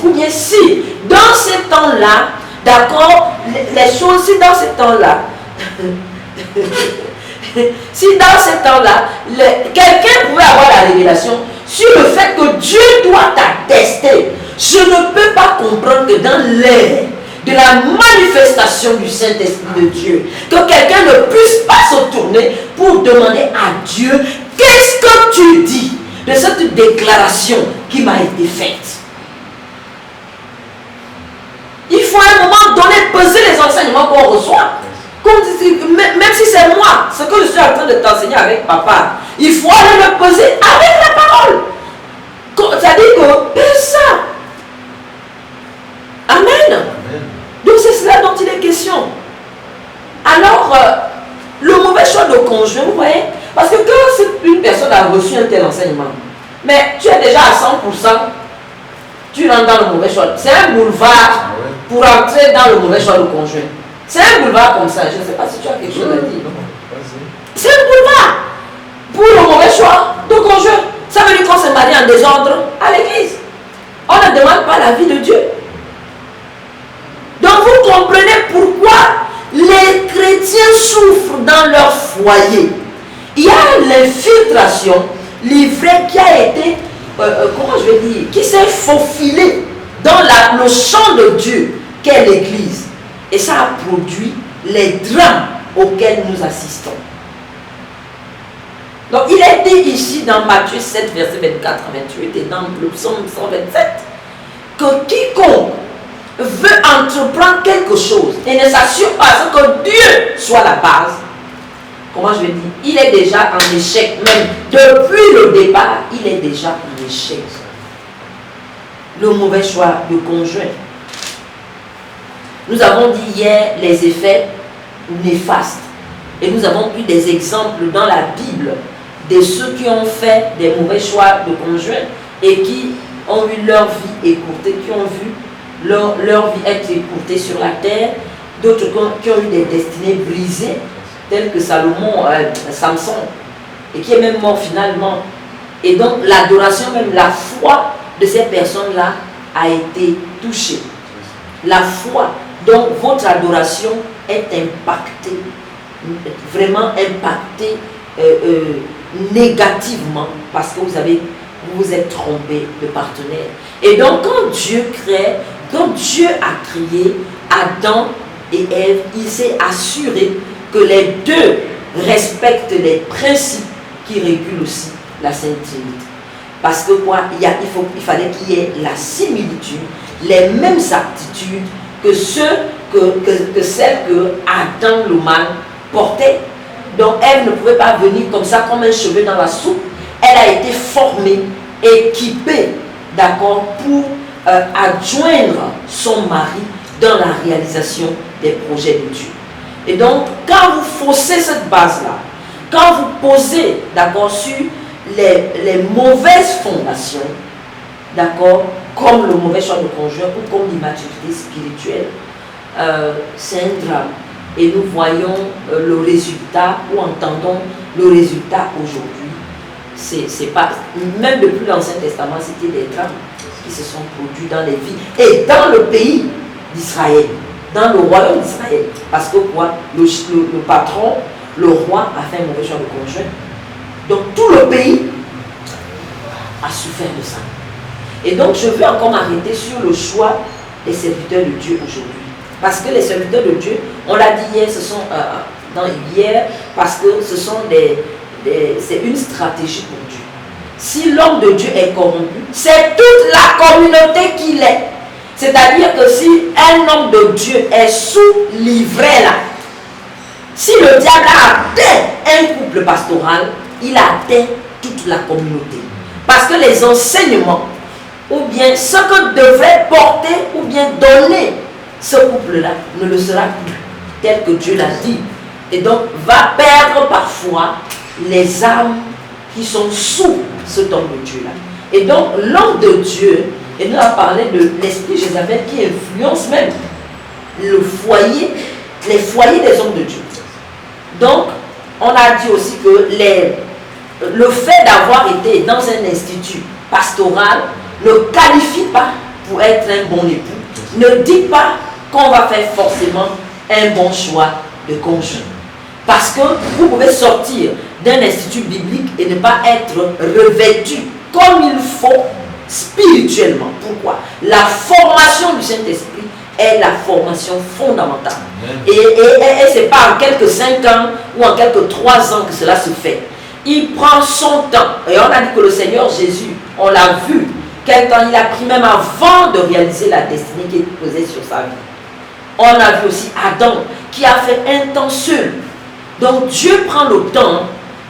ou bien si dans ces temps-là, d'accord, les choses, si dans ces temps-là, si dans ces temps-là, quelqu'un pouvait avoir la révélation sur le fait que Dieu doit t'attester, je ne peux pas comprendre que dans l'ère de la manifestation du Saint-Esprit de Dieu, que quelqu'un ne puisse pas se tourner pour demander à Dieu, qu'est-ce que tu dis de cette déclaration qui m'a été faite? Il faut à un moment donné peser les enseignements qu'on reçoit. Même si c'est moi, ce que je suis en train de t'enseigner avec papa, il faut aller le peser avec la parole. C'est-à-dire que pèse ça. Amen. Donc c'est cela dont il est question. Alors, le mauvais choix de conjoint, vous voyez, parce que quand une personne a reçu un tel enseignement, mais tu es déjà à 100%, tu rentres dans le mauvais choix. C'est un boulevard pour entrer dans le mauvais choix de conjoint. C'est un boulevard comme ça. Je ne sais pas si tu as quelque chose à dire. C'est un boulevard pour le mauvais choix de conjoint. Ça veut dire qu'on se marie en désordre à l'église. On ne demande pas la vie de Dieu. Donc vous comprenez pourquoi les chrétiens souffrent dans leur foyer. Il y a l'infiltration, l'ivrée qui a été, comment je vais dire, qui s'est faufilée dans le champ de Dieu qu'est l'église. Et ça a produit les drames auxquels nous assistons. Donc il est dit ici dans Matthieu 7, verset 24 à 28 et dans le psaume 127 que quiconque veut entreprendre quelque chose et ne s'assure pas que Dieu soit la base, comment je vais dire, il est déjà en échec. Même depuis le départ, il est déjà en échec. Le mauvais choix de conjoint. Nous avons dit hier les effets néfastes. Et nous avons pris des exemples dans la Bible de ceux qui ont fait des mauvais choix de conjoint et qui ont eu leur vie écourtée, qui ont vu leur vie être écourtée sur la terre, d'autres qui ont eu des destinées brisées, tels que Salomon, Samson, et qui est même mort finalement. Et donc l'adoration, même la foi de ces personnes-là a été touchée. La foi, donc votre adoration est impactée, vraiment impactée négativement parce que vous vous êtes trompé de partenaire. Et donc quand Dieu crée, quand Dieu a créé Adam et Ève, il s'est assuré que les deux respectent les principes qui régulent aussi la sainteté. Parce que quoi, il fallait qu'il y ait la similitude, les mêmes aptitudes que celles que Adam le mâle portait. Donc Ève ne pouvait pas venir comme ça comme un cheveu dans la soupe. Elle a été formée, équipée, d'accord, pour adjoindre son mari dans la réalisation des projets de Dieu. Et donc, quand vous faussez cette base-là, quand vous posez, d'accord, sur les mauvaises fondations, d'accord, comme le mauvais choix de conjoint ou comme l'immaturité spirituelle, c'est un drame. Et nous voyons le résultat ou entendons le résultat aujourd'hui. C'est pas, même depuis l'Ancien Testament, c'était des drames qui se sont produits dans les vies et dans le pays d'Israël, dans le royaume d'Israël. Parce que quoi, le patron, le roi a fait un mauvais choix de conjoint. Donc tout le pays a souffert de ça. Et donc je veux encore m'arrêter sur le choix des serviteurs de Dieu aujourd'hui. Parce que les serviteurs de Dieu, on l'a dit hier, ce sont parce que ce sont c'est une stratégie pour Dieu. Si l'homme de Dieu est corrompu, c'est toute la communauté qui l'est. C'est-à-dire que si un homme de Dieu est sous livret là, si le diable a atteint un couple pastoral, il a atteint toute la communauté. Parce que les enseignements, ou bien ce que devrait porter, ou bien donner ce couple-là, ne le sera plus tel que Dieu l'a dit. Et donc, va perdre parfois les âmes qui sont sous cet homme de Dieu-là. Et donc, l'homme de Dieu, et nous avons parlé de l'esprit Jézabel qui influence même le foyer, les foyers des hommes de Dieu. Donc, on a dit aussi que le fait d'avoir été dans un institut pastoral ne qualifie pas pour être un bon époux, ne dit pas qu'on va faire forcément un bon choix de conjoint. Parce que vous pouvez sortir d'un institut biblique et ne pas être revêtu comme il faut spirituellement. Pourquoi? La formation du Saint-Esprit est la formation fondamentale. Et ce n'est pas en quelques 5 ans ou en quelques 3 ans que cela se fait. Il prend son temps. Et on a dit que le Seigneur Jésus, on l'a vu, quel temps il a pris même avant de réaliser la destinée qui est posée sur sa vie. On a vu aussi Adam qui a fait un temps seul. Donc Dieu prend le temps,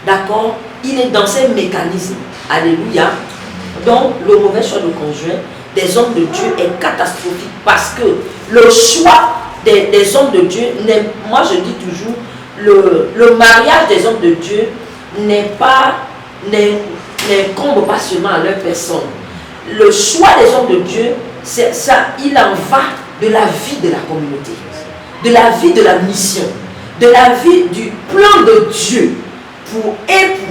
d'accord, il est dans ses mécanismes. Alléluia. Donc le mauvais choix de conjoint des hommes de Dieu est catastrophique parce que le choix des hommes de Dieu, moi je dis toujours, le mariage des hommes de Dieu n'incombe pas seulement à leur personne. Le choix des hommes de Dieu, c'est ça, il en va de la vie de la communauté, de la vie de la mission, de la vie du plan de Dieu pour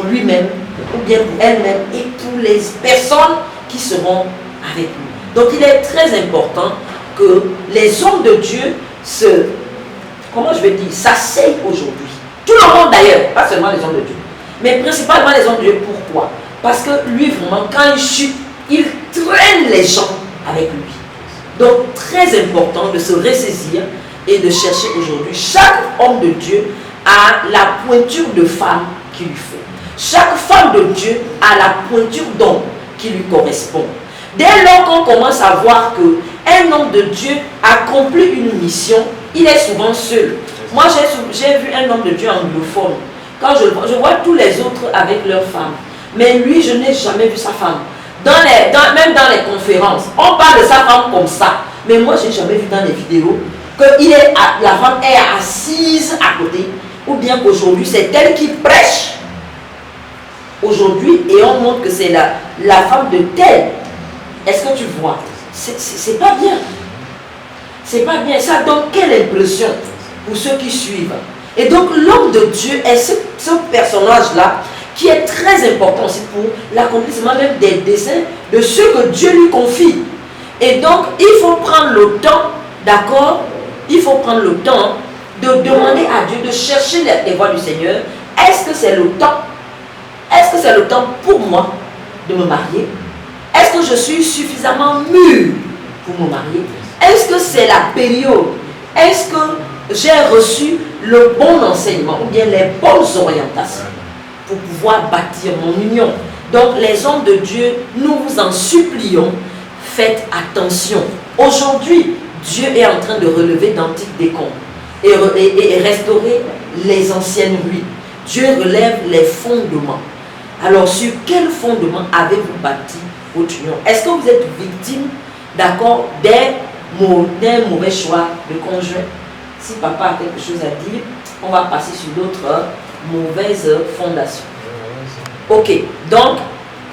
lui-même, ou bien pour elle-même, et pour les personnes qui seront avec lui. Donc il est très important que les hommes de Dieu s'asseyent aujourd'hui. Tout le monde d'ailleurs, pas seulement les hommes de Dieu, mais principalement les hommes de Dieu. Pourquoi? Parce que lui vraiment, quand il chute, il traîne les gens avec lui. Donc très important de se ressaisir et de chercher aujourd'hui. Chaque homme de Dieu a la pointure de femme qu'il lui faut. Chaque femme de Dieu a la pointure d'homme qui lui correspond. Dès lors qu'on commence à voir qu'un homme de Dieu accomplit une mission, il est souvent seul. Moi, j'ai vu un homme de Dieu anglophone. Quand je vois tous les autres avec leurs femmes. Mais lui, je n'ai jamais vu sa femme. Même dans les conférences, on parle de sa femme comme ça. Mais moi, je n'ai jamais vu dans les vidéos que la femme est assise à côté. Ou bien qu'aujourd'hui, c'est elle qui prêche. Aujourd'hui, et on montre que c'est la femme de tel. Est-ce que tu vois? C'est pas bien. C'est pas bien. Ça donne quelle impression pour ceux qui suivent? Et donc, l'homme de Dieu est ce personnage-là qui est très important aussi pour l'accomplissement même des desseins de ce que Dieu lui confie. Et donc, il faut prendre le temps, d'accord? Il faut prendre le temps de demander à Dieu, de chercher les voies du Seigneur. Est-ce que c'est le temps? Est-ce que c'est le temps pour moi de me marier? Est-ce que je suis suffisamment mûr pour me marier? Est-ce que c'est la période? Est-ce que j'ai reçu le bon enseignement ou bien les bonnes orientations pour pouvoir bâtir mon union? Donc les hommes de Dieu, nous vous en supplions, faites attention. Aujourd'hui, Dieu est en train de relever d'antiques décombres et restaurer les anciennes ruines. Dieu relève les fondements. Alors sur quel fondement avez-vous bâti votre union? Est-ce que vous êtes victime, d'accord, d'un mauvais choix de conjoint? Si papa a quelque chose à dire, on va passer sur d'autres mauvaises fondations. Ok, donc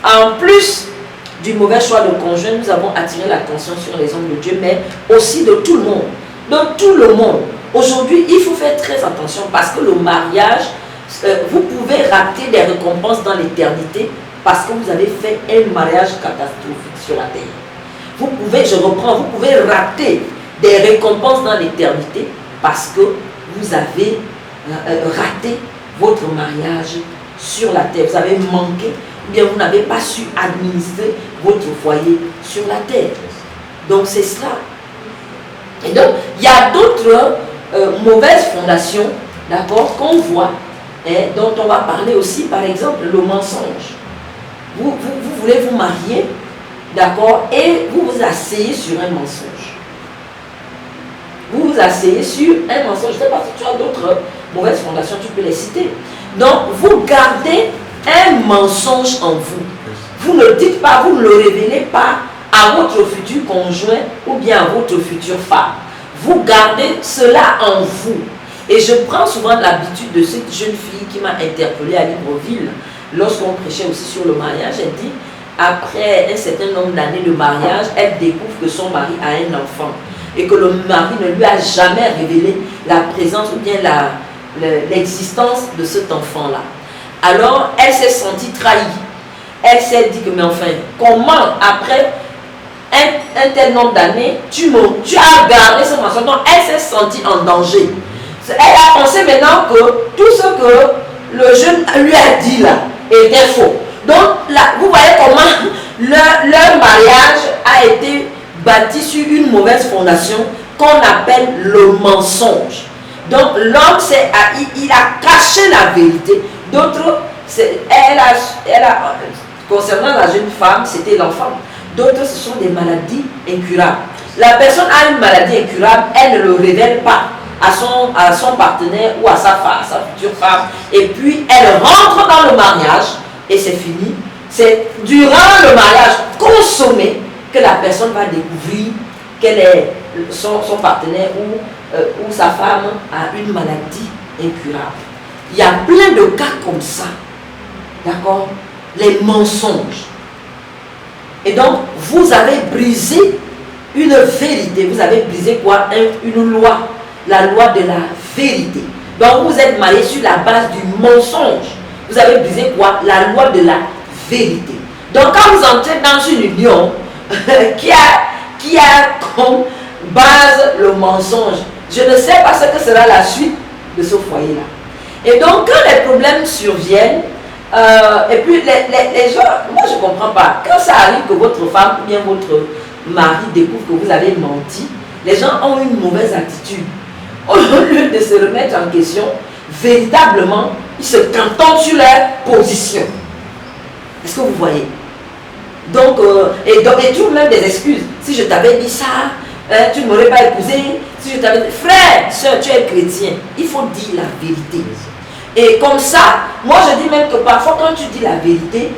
en plus du mauvais choix de conjoint, nous avons attiré l'attention sur les hommes de Dieu, mais aussi de tout le monde. De tout le monde. Aujourd'hui, il faut faire très attention parce que le mariage, vous pouvez rater des récompenses dans l'éternité parce que vous avez fait un mariage catastrophique sur la terre. Vous pouvez, vous pouvez rater des récompenses dans l'éternité parce que vous avez raté votre mariage sur la terre. Vous avez manqué, ou bien vous n'avez pas su administrer votre foyer sur la terre. Donc c'est cela. Et donc, il y a d'autres mauvaises fondations, d'accord, qu'on voit, et dont on va parler aussi, par exemple, le mensonge. Vous voulez vous marier, d'accord, et vous vous asseyez sur un mensonge. Vous vous asseyez sur un mensonge. Je ne sais pas si tu as d'autres mauvaises fondations, tu peux les citer. Donc, vous gardez un mensonge en vous. Vous ne dites pas, vous ne le révélez pas à votre futur conjoint ou bien à votre future femme. Vous gardez cela en vous. Et je prends souvent l'habitude de cette jeune fille qui m'a interpellée à Libreville lorsqu'on prêchait aussi sur le mariage. Elle dit, après un certain nombre d'années de mariage, elle découvre que son mari a un enfant et que le mari ne lui a jamais révélé la présence ou bien l'existence de cet enfant-là. Alors, elle s'est sentie trahie. Elle s'est dit que, mais enfin, comment après un tel nombre d'années, tu as gardé ce mensonge. Donc elle s'est sentie en danger. Elle a pensé maintenant que tout ce que le jeune lui a dit là était faux. Donc là, vous voyez comment leur mariage a été bâti sur une mauvaise fondation qu'on appelle le mensonge. Donc l'homme, il a caché la vérité. D'autres, concernant la jeune femme, c'était l'enfant. D'autres, ce sont des maladies incurables. La personne a une maladie incurable, elle ne le révèle pas à son partenaire ou à sa future femme. Et puis, elle rentre dans le mariage et c'est fini. C'est durant le mariage consommé que la personne va découvrir qu'elle est son partenaire ou sa femme a une maladie incurable. Il y a plein de cas comme ça. D'accord? Les mensonges. Et donc, vous avez brisé une vérité. Vous avez brisé quoi? Une loi. La loi de la vérité. Donc, vous êtes marié sur la base du mensonge. Vous avez brisé quoi? La loi de la vérité. Donc, quand vous entrez dans une union qui a comme base le mensonge, je ne sais pas ce que sera la suite de ce foyer-là. Et donc, quand les problèmes surviennent, et puis les gens, moi je ne comprends pas, quand ça arrive que votre femme ou bien votre mari découvre que vous avez menti, les gens ont une mauvaise attitude. Au lieu de se remettre en question, véritablement, ils se cantonnent sur leur position. Est-ce que vous voyez? Donc, et toujours même des excuses. Si je t'avais dit ça, tu ne m'aurais pas épousé. Si je t'avais dit, frère, soeur, tu es chrétien, il faut dire la vérité. Et comme ça, moi je dis même que parfois quand tu dis la vérité,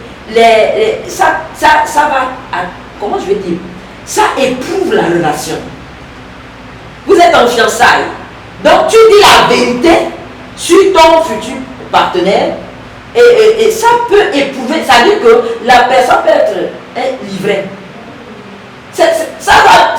ça va, comment je vais dire, ça éprouve la relation. Vous êtes en fiançailles, donc tu dis la vérité sur ton futur partenaire et ça peut éprouver, ça veut dire que la personne peut être livrée. Ça va